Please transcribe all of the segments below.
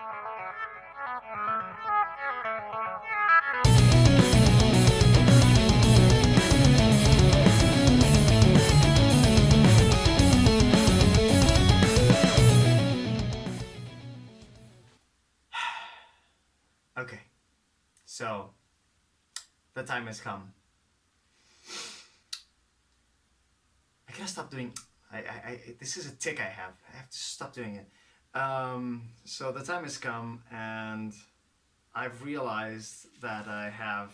Okay, so the time has come. I gotta stop doing. This is a tick I have. I have to stop doing it. So the time has come, and I've realized that I have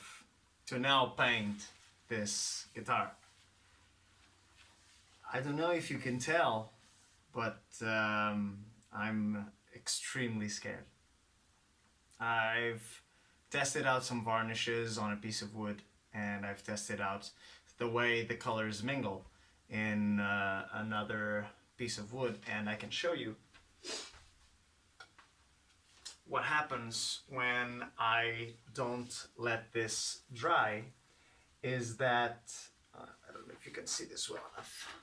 to now paint this guitar. I don't know if you can tell, but I'm extremely scared. I've tested out some varnishes on a piece of wood, and I've tested out the way the colors mingle in another piece of wood, and I can show you what happens when I don't let this dry. Is that I don't know if you can see this well enough,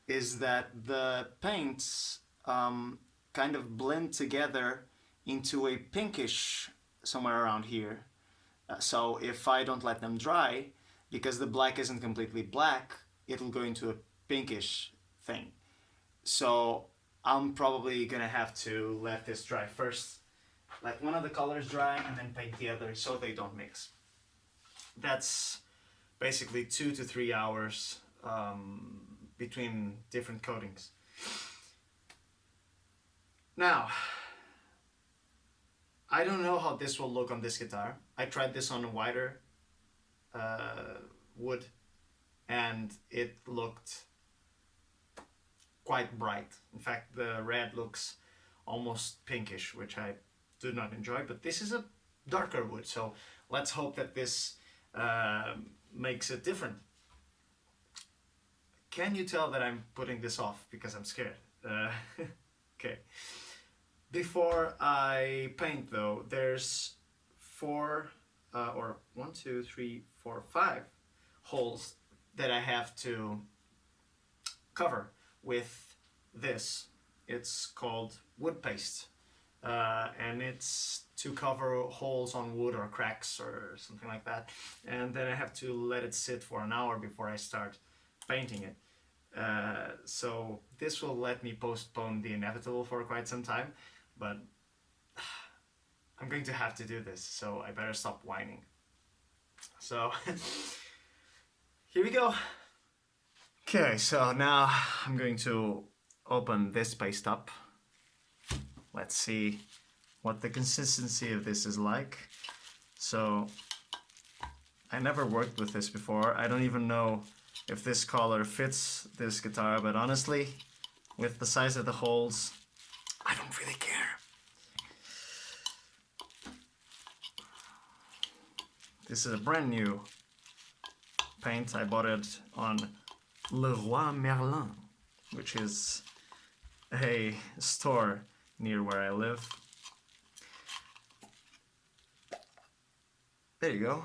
is that the paints kind of blend together into a pinkish somewhere around here. So if I don't let them dry, because the black isn't completely black, it'll go into a pinkish thing. So I'm probably gonna have to let this dry first, let one of the colors dry, and then paint the other so they don't mix. That's basically 2 to 3 hours between different coatings. Now, I don't know how this will look on this guitar. I tried this on a wider wood, and it looked quite bright. In fact, the red looks almost pinkish, which I do not enjoy, but this is a darker wood, so let's hope that this makes it different. Can you tell that I'm putting this off because I'm scared? Okay. Before I paint though, there's 4 or 1, 2, 3, 4, 5 holes that I have to cover with this. It's called wood paste, and it's to cover holes on wood or cracks or something like that, and then I have to let it sit for an hour before I start painting it. So this will let me postpone the inevitable for quite some time, but I'm going to have to do this, so I better stop whining. So here we go. Okay, so now I'm going to open this paste up. Let's see what the consistency of this is like. So I never worked with this before. I don't even know if this color fits this guitar, but honestly, with the size of the holes, I don't really care. This is a brand new paint. I bought it on Leroy Merlin, which is a store near where I live. There you go.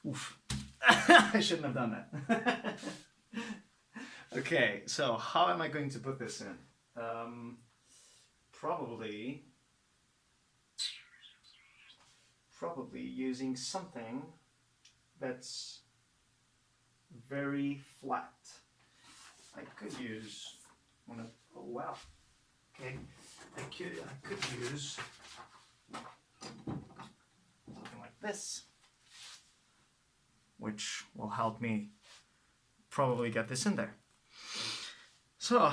Oof. I shouldn't have done that. Okay, so how am I going to put this in? Probably using something that's very flat. I could use one of, oh wow. Okay, I could use something like this, which will help me probably get this in there. So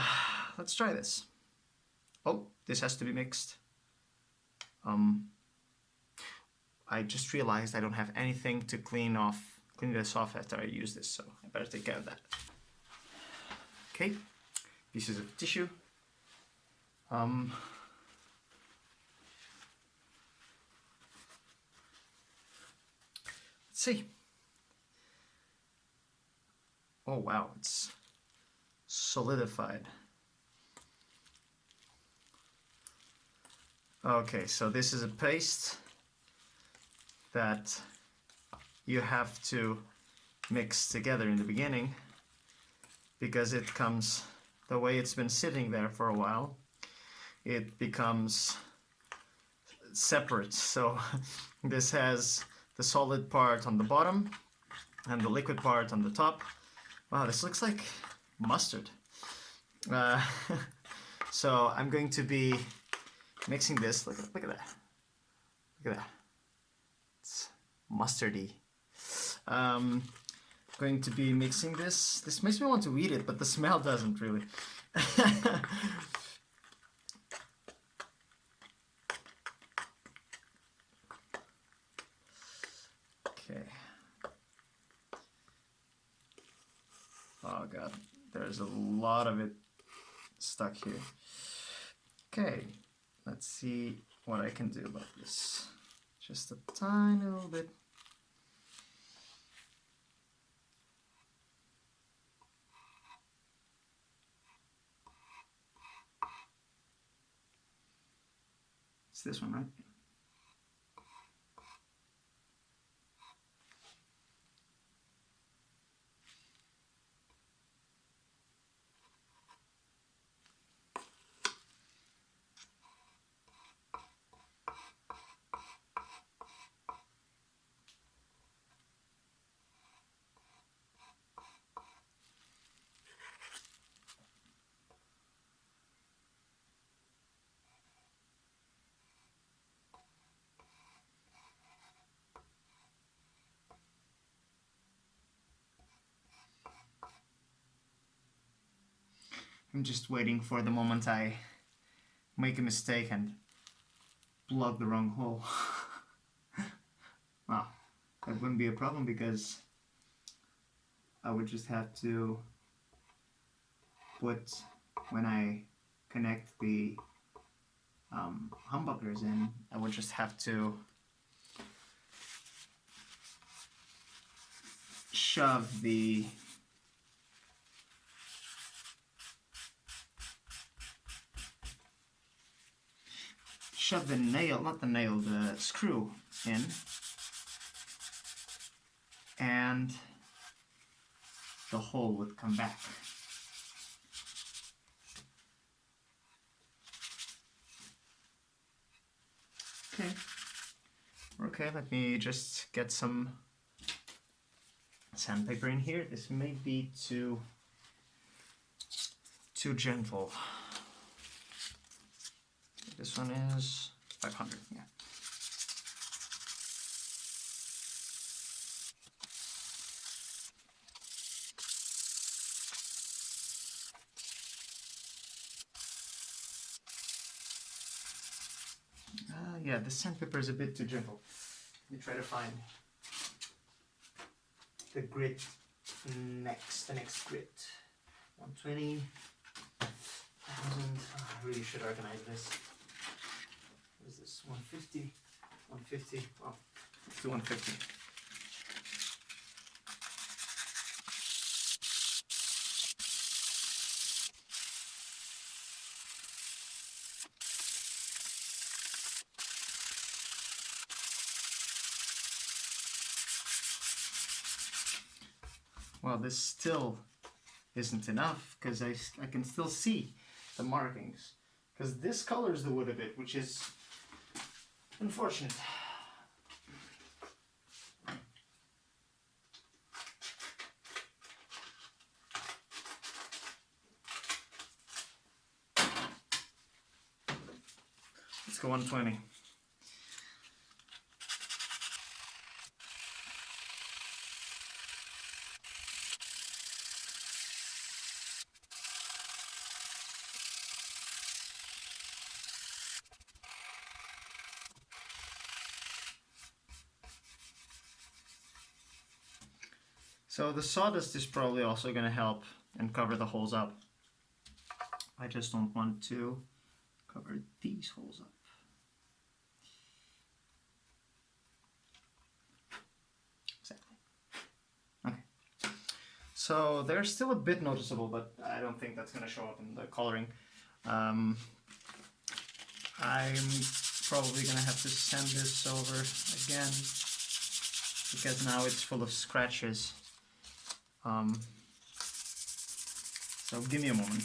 let's try this. Oh, this has to be mixed. I just realized I don't have anything to clean this off after I use this, so I better take care of that. Okay, pieces of tissue. Let's see. Oh wow, it's solidified. Okay, so this is a paste that you have to mix together in the beginning because it comes, the way it's been sitting there for a while, it becomes separate. So this has the solid part on the bottom and the liquid part on the top. Wow, this looks like mustard. So I'm going to be mixing this. Look at that. Look at that. It's mustardy. Going to be mixing this. This makes me want to eat it, but the smell doesn't really. Okay. Oh god, there's a lot of it stuck here. Okay, let's see what I can do about this. Just a tiny little bit. It's this one, right? I'm just waiting for the moment I make a mistake and plug the wrong hole. Wow, that wouldn't be a problem because I would just have to put, when I connect the humbuckers in, I would just have to shove the nail, not the nail, the screw in, and the hole would come back. Okay, let me just get some sandpaper in here. This may be too gentle. This one is 500, yeah. Yeah, the sandpaper is a bit too gentle. Let me try to find the grit next, the next grit. 120,000. I really should organize this. What is this? 150? 150? Oh, let's do 150. Well, this still isn't enough because I can still see the markings, because this colors the wood a bit, which is unfortunate. Let's go 120. So the sawdust is probably also going to help and cover the holes up. I just don't want to cover these holes up. Exactly. Okay. So they're still a bit noticeable, but I don't think that's going to show up in the coloring. I'm probably going to have to sand this over again because now it's full of scratches. So give me a moment.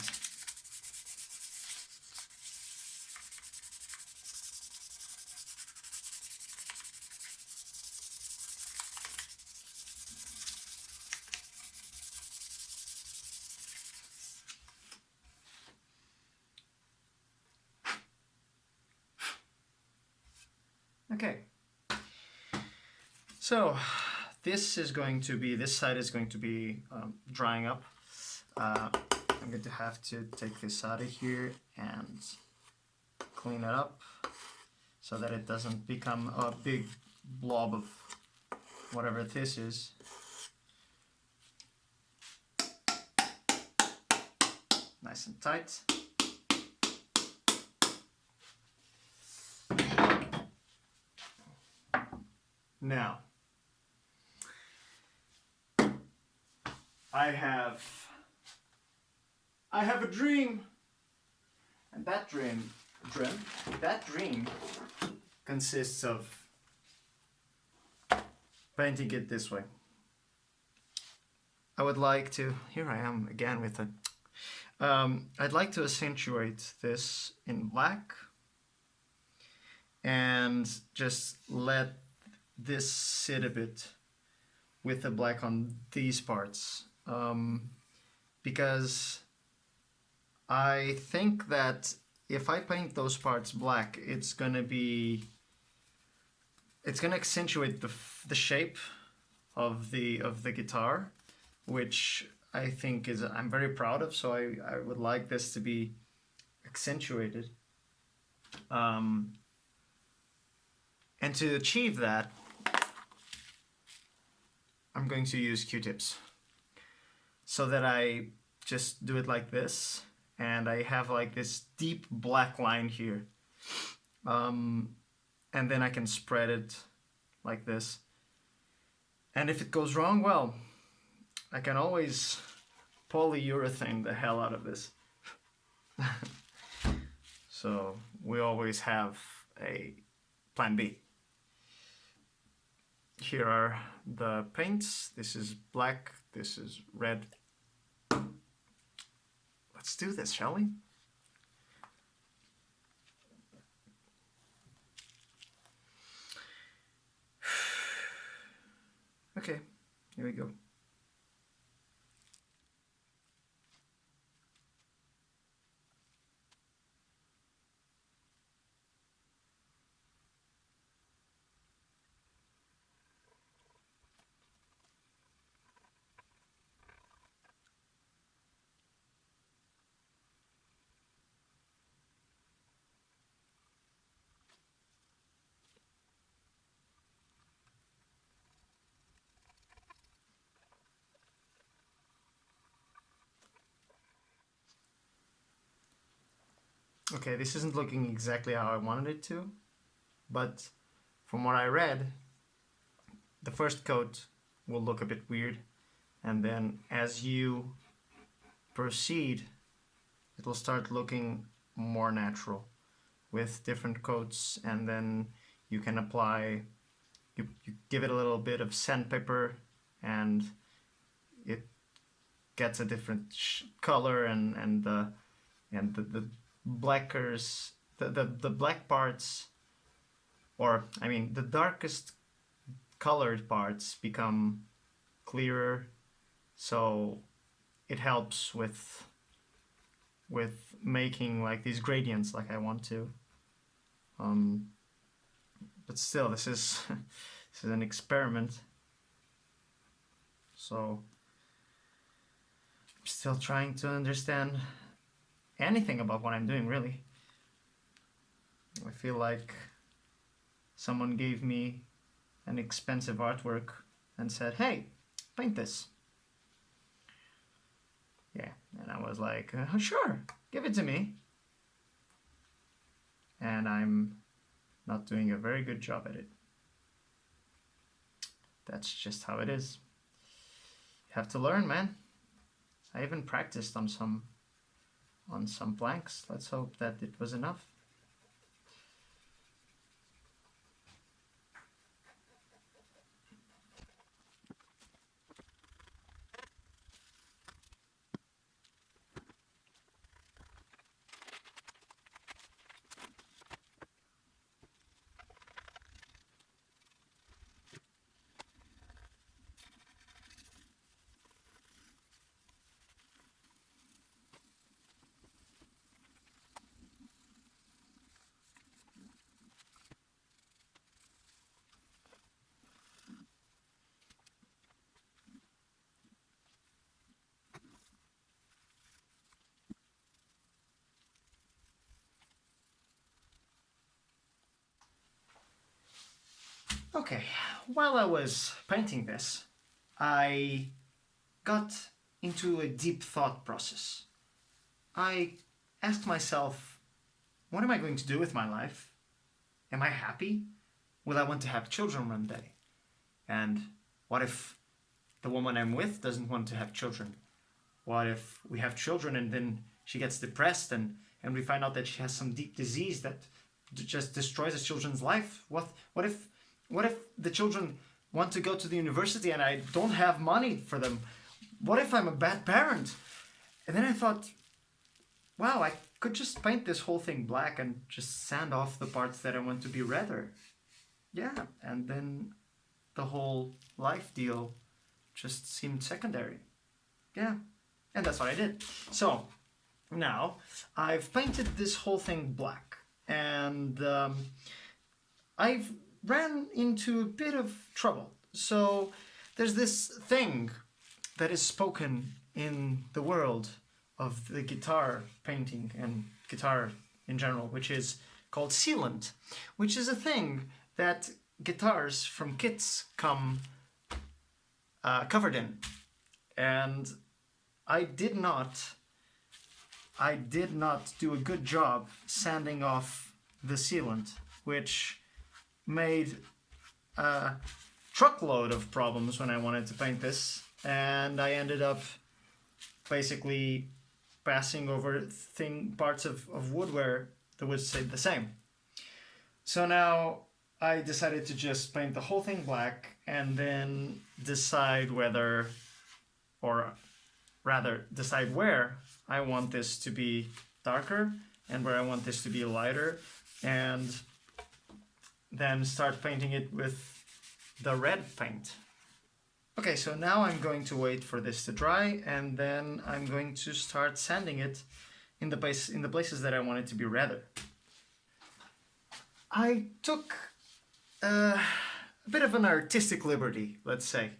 Okay. So this side is going to be drying up. I'm going to have to take this out of here and clean it up so that it doesn't become a big blob of whatever this is. Nice and tight. Now, I have a dream, and that dream consists of painting it this way. I would like to, here I am again with it. I'd like to accentuate this in black and just let this sit a bit with the black on these parts, because I think that if I paint those parts black, it's gonna accentuate the shape of the guitar, which I think I'm very proud of. So I would like this to be accentuated, and to achieve that, I'm going to use Q-tips, so that I just do it like this, and I have like this deep black line here, and then I can spread it like this. And if it goes wrong, well, I can always polyurethane the hell out of this. So we always have a plan B. Here are the paints. This is black, this is red. Let's do this, shall we? Okay, here we go. Okay, this isn't looking exactly how I wanted it to, but from what I read, the first coat will look a bit weird, and then as you proceed, it will start looking more natural with different coats, and then you can apply, you give it a little bit of sandpaper, and it gets a different color, and the blackers, the black parts, or I mean the darkest colored parts become clearer, so it helps with making like these gradients like I want to. But still, this is this is an experiment, so I'm still trying to understand anything about what I'm doing, really. I feel like someone gave me an expensive artwork and said, hey, paint this. Yeah, and I was like, sure, give it to me. And I'm not doing a very good job at it. That's just how it is. You have to learn, man. I even practiced on some blanks. Let's hope that it was enough. Okay, while I was painting this, I got into a deep thought process. I asked myself, what am I going to do with my life? Am I happy? Will I want to have children one day? And what if the woman I'm with doesn't want to have children? What if we have children and then she gets depressed and we find out that she has some deep disease that just destroys the children's life? What if the children want to go to the university and I don't have money for them? What if I'm a bad parent? And then I thought, wow, I could just paint this whole thing black and just sand off the parts that I want to be redder. Yeah, and then the whole life deal just seemed secondary. Yeah, and that's what I did. So now I've painted this whole thing black, and I've ran into a bit of trouble. So there's this thing that is spoken in the world of the guitar painting and guitar in general, which is called sealant, which is a thing that guitars from kits come covered in. And I did not do a good job sanding off the sealant, which made a truckload of problems when I wanted to paint this, and I ended up basically passing over parts of wood where the wood stayed the same. So now I decided to just paint the whole thing black and then decide whether, or rather decide where I want this to be darker and where I want this to be lighter, and then start painting it with the red paint. Okay, so now I'm going to wait for this to dry, and then I'm going to start sanding it in the places that I want it to be redder. I took a bit of an artistic liberty, let's say,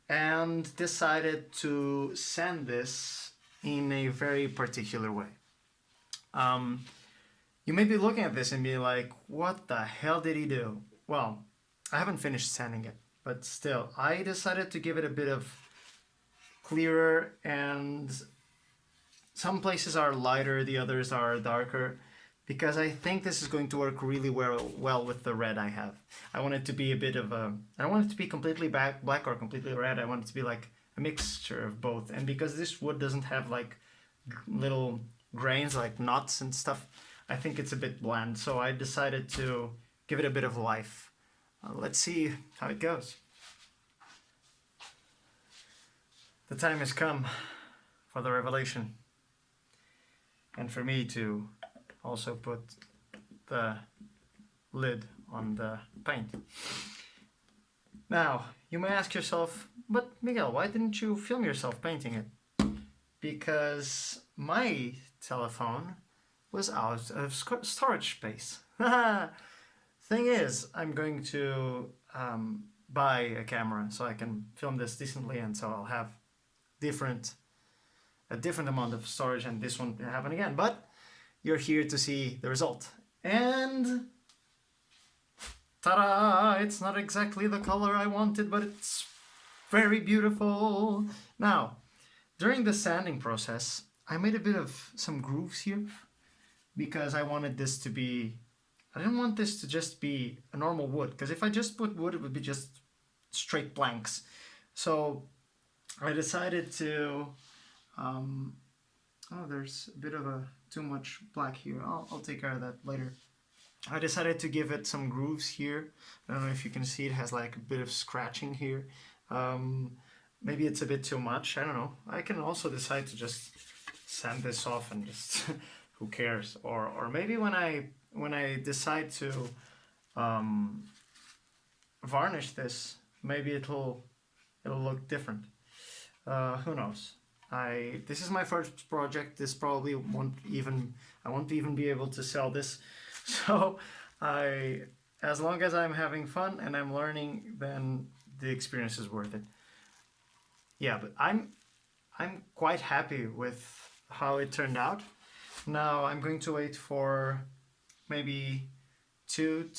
and decided to sand this in a very particular way. You may be looking at this and be like, what the hell did he do? Well, I haven't finished sanding it, but still, I decided to give it a bit of clearer, and some places are lighter, the others are darker, because I think this is going to work really well with the red I have. I want it to be a bit of a, I don't want it to be completely black or completely red. I want it to be like a mixture of both. And because this wood doesn't have like little grains like knots and stuff, I think it's a bit bland. So I decided to give it a bit of life. Let's see how it goes. The time has come for the revelation, and for me to also put the lid on the paint. Now, you may ask yourself, but Miguel, why didn't you film yourself painting it? Because my telephone was out of storage space. Thing is, I'm going to buy a camera so I can film this decently, and so I'll have a different amount of storage, and this won't happen again. But you're here to see the result. And ta-da! It's not exactly the color I wanted, but it's very beautiful. Now, during the sanding process, I made a bit of some grooves here because I wanted this to be, I didn't want this to just be a normal wood, because if I just put wood, it would be just straight blanks. So I decided to, oh, there's a bit of too much black here. I'll take care of that later. I decided to give it some grooves here. I don't know if you can see, it has like a bit of scratching here. Maybe it's a bit too much, I don't know. I can also decide to just sand this off and just, who cares? Or maybe when I decide to varnish this, maybe it'll look different. Who knows? This is my first project. This probably I won't even be able to sell this. So as long as I'm having fun and I'm learning, then the experience is worth it. Yeah, but I'm quite happy with how it turned out. Now I'm going to wait for maybe 2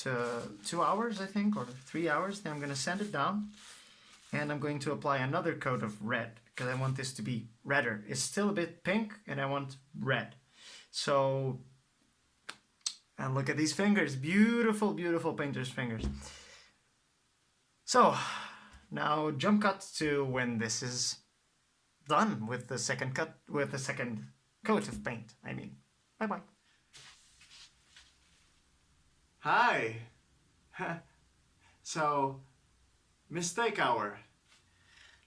hours, I think, or 3 hours. Then I'm gonna sand it down, and I'm going to apply another coat of red because I want this to be redder. It's still a bit pink, and I want red. So, and look at these fingers, beautiful, beautiful painter's fingers. So, now jump cut to when this is done with the second coat of paint. I mean, bye bye. Hi. So, mistake hour.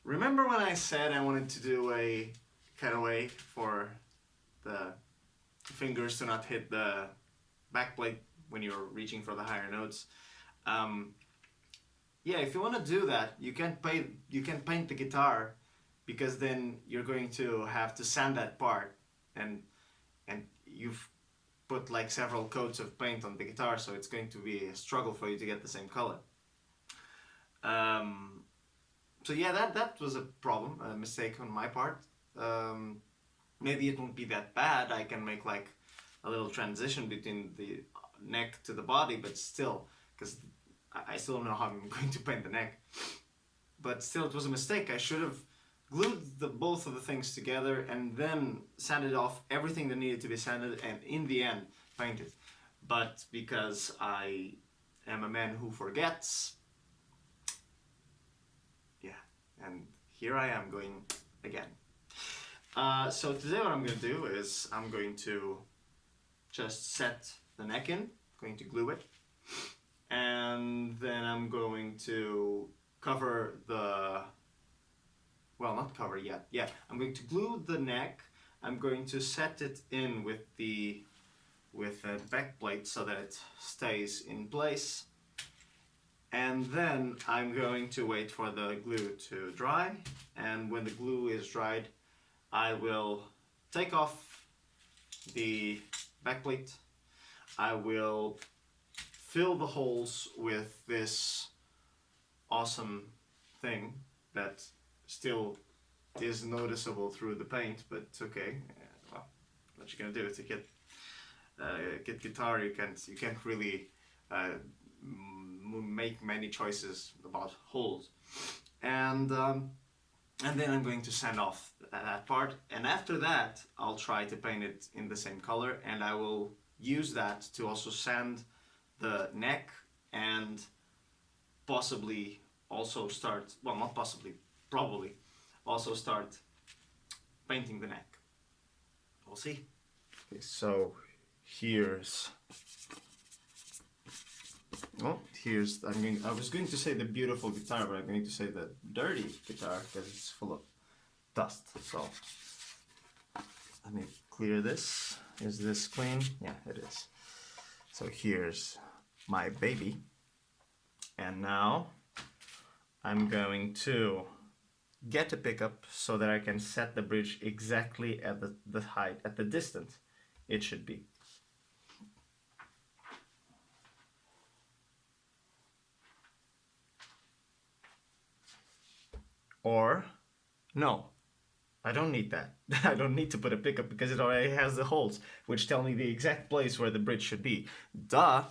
Remember when I said I wanted to do a cutaway for the fingers to not hit the backplate when you're reaching for the higher notes? Yeah, if you want to do that, you can paint the guitar, because then you're going to have to sand that part, and you've put like several coats of paint on the guitar, so it's going to be a struggle for you to get the same color. So yeah, that was a problem, a mistake on my part. Maybe it won't be that bad. I can make like a little transition between the neck to the body, but still, because I still don't know how I'm going to paint the neck. But still, it was a mistake. I should have glued both of the things together and then sanded off everything that needed to be sanded, and in the end painted. But because I am a man who forgets, yeah, and here I am going again. So today what I'm going to do is I'm going to just set the neck in, going to glue it, and then I'm going to cover the, well, not cover yet. Yeah, I'm going to glue the neck. I'm going to set it in with a back plate so that it stays in place. And then I'm going to wait for the glue to dry. And when the glue is dried, I will take off the back plate. I will fill the holes with this awesome thing that still is noticeable through the paint, but it's okay. Well, what you're gonna do to get guitar, you can't really make many choices about holes, and then I'm going to sand off that part, and after that I'll try to paint it in the same color, and I will use that to also sand the neck, and possibly also start, well, not possibly, probably also start painting the neck. We'll see. Okay, so here's, well, here's, I was going to say the beautiful guitar, but I'm going to say the dirty guitar because it's full of dust. So let me clear this. Is this clean? Yeah, it is. So here's my baby. And now I'm going to get a pickup so that I can set the bridge exactly at the height, at the distance it should be. Or, no, I don't need that. I don't need to put a pickup because it already has the holes, which tell me the exact place where the bridge should be. Duh!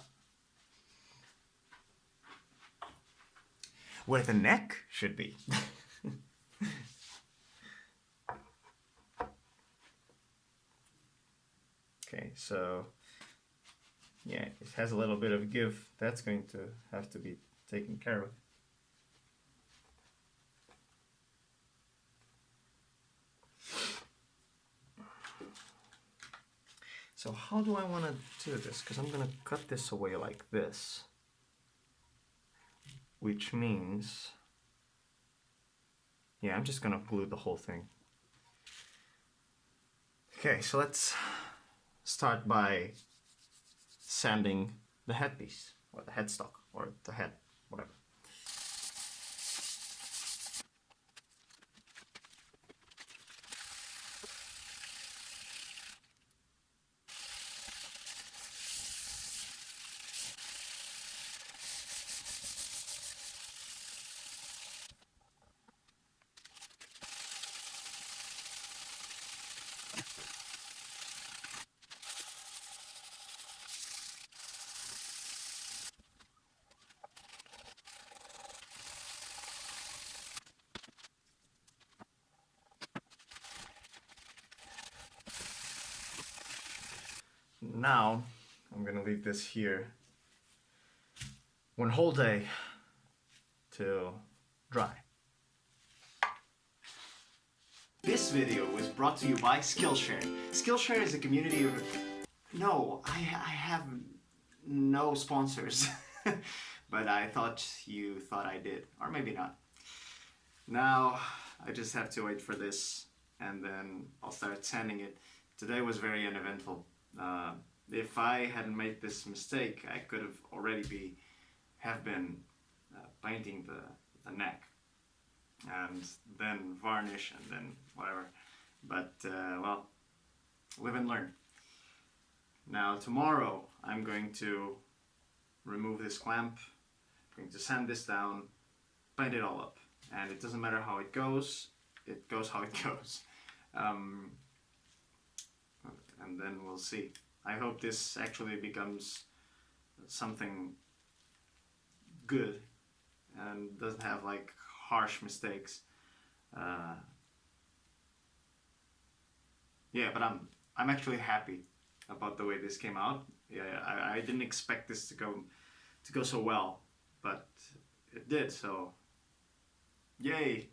Where the neck should be. Okay, so yeah, it has a little bit of give. That's going to have to be taken care of. So how do I want to do this? Because I'm going to cut this away like this. Which means, yeah, I'm just going to glue the whole thing. Okay, so let's start by sanding the headpiece, or the headstock, or the head, whatever. now I'm gonna leave this here one whole day to dry. This video was brought to you by Skillshare. Skillshare is a community of... No, I have no sponsors. But I thought you thought I did. Or maybe not. Now, I just have to wait for this and then I'll start sanding it. Today was very uneventful. If I hadn't made this mistake, I could have already have been painting the neck. And then varnish and then whatever. But, well, live and learn. Now tomorrow I'm going to remove this clamp, I'm going to sand this down, paint it all up. And it doesn't matter how it goes how it goes. And then we'll see. I hope this actually becomes something good and doesn't have like harsh mistakes. Yeah, but I'm actually happy about the way this came out. Yeah, I didn't expect this to go so well, but it did. So, yay!